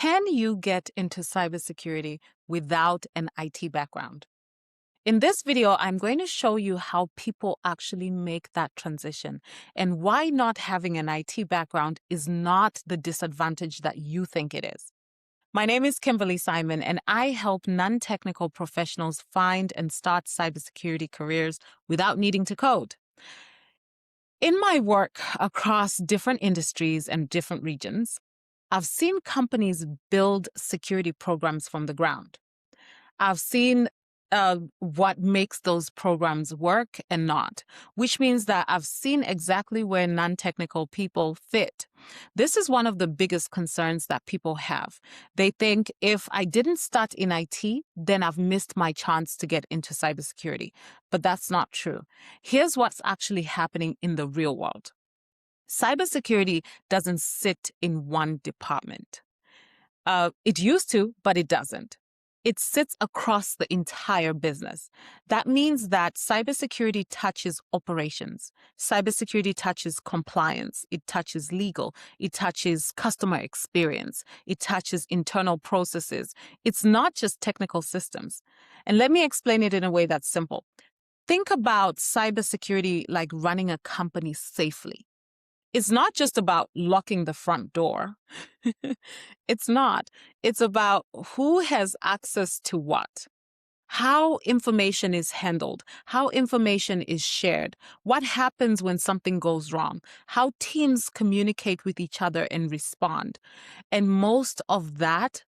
Can you get into cybersecurity without an IT background? In this video, I'm going to show you how people actually make that transition and why not having an IT background is not the disadvantage that you think it is. My name is Kimberly Simon, and I help non-technical professionals find and start cybersecurity careers without needing to code. In my work across different industries and different regions, I've seen companies build security programs from the ground. I've seen what makes those programs work and not, which means that I've seen exactly where non-technical people fit. This is one of the biggest concerns that people have. They think if I didn't start in IT, then I've missed my chance to get into cybersecurity. But that's not true. Here's what's actually happening in the real world. Cybersecurity doesn't sit in one department. It used to, but it doesn't. It sits across the entire business. That means that cybersecurity touches operations. Cybersecurity touches compliance. It touches legal. It touches customer experience. It touches internal processes. It's not just technical systems. And let me explain it in a way that's simple. Think about cybersecurity like running a company safely. It's not just about locking the front door. It's not. It's about who has access to what, how information is handled, how information is shared, what happens when something goes wrong, how teams communicate with each other and respond. And most of that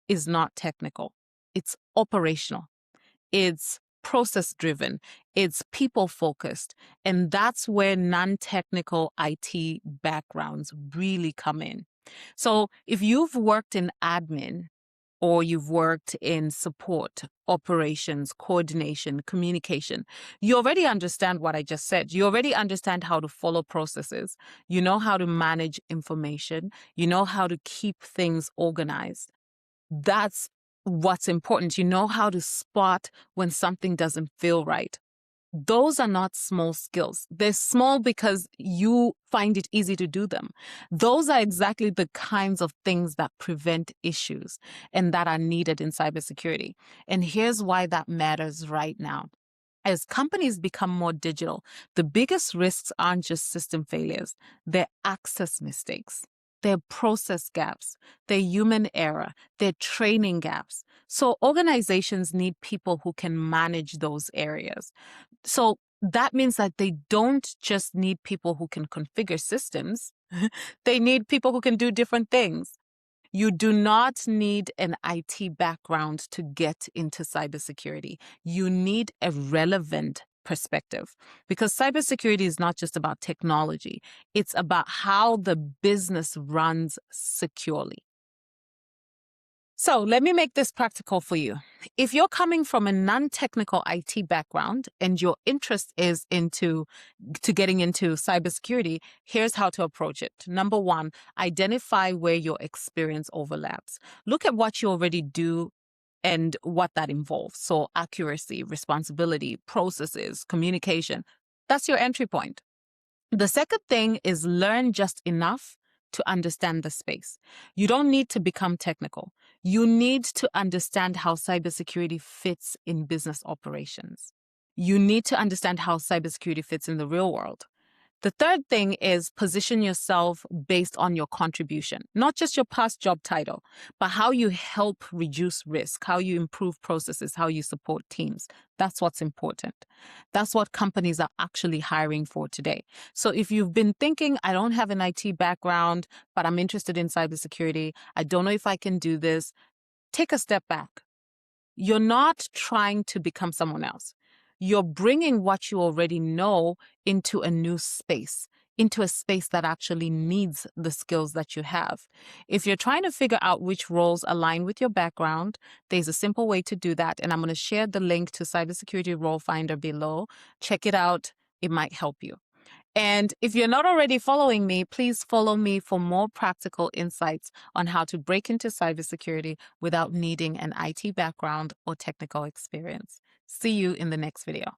is not technical. It's operational. It's process driven, it's people focused, and that's where non-technical IT backgrounds really come in. So if you've worked in admin or you've worked in support, operations, coordination, communication, you already understand what I just said. You already understand how to follow processes. You know how to manage information. You know how to keep things organized. That's what's important. You know how to spot when something doesn't feel right. Those are not small skills. They're small because you find it easy to do them. Those are exactly the kinds of things that prevent issues and that are needed in cybersecurity. And here's why that matters right now. As companies become more digital, the biggest risks aren't just system failures, they're access mistakes. They're process gaps, they're human error, they're training gaps. So organizations need people who can manage those areas. So that means that they don't just need people who can configure systems, they need people who can do different things. You do not need an IT background to get into cybersecurity. You need a relevant perspective because cybersecurity is not just about technology. It's about how the business runs securely. So let me make this practical for you. If you're coming from a non-technical IT background and your interest is to getting into cybersecurity, here's how to approach it. Number one, identify where your experience overlaps. Look at what you already do and what that involves. So accuracy, responsibility, processes, communication. That's your entry point. The second thing is learn just enough to understand the space. You don't need to become technical. You need to understand how cybersecurity fits in business operations. You need to understand how cybersecurity fits in the real world. The third thing is position yourself based on your contribution, not just your past job title, but how you help reduce risk, how you improve processes, how you support teams. That's what's important. That's what companies are actually hiring for today. So if you've been thinking, I don't have an IT background, but I'm interested in cybersecurity, I don't know if I can do this, take a step back. You're not trying to become someone else. You're bringing what you already know into a new space, into a space that actually needs the skills that you have. If you're trying to figure out which roles align with your background, there's a simple way to do that. And I'm going to share the link to Cybersecurity Role Finder below. Check it out. It might help you. And if you're not already following me, please follow me for more practical insights on how to break into cybersecurity without needing an IT background or technical experience. See you in the next video.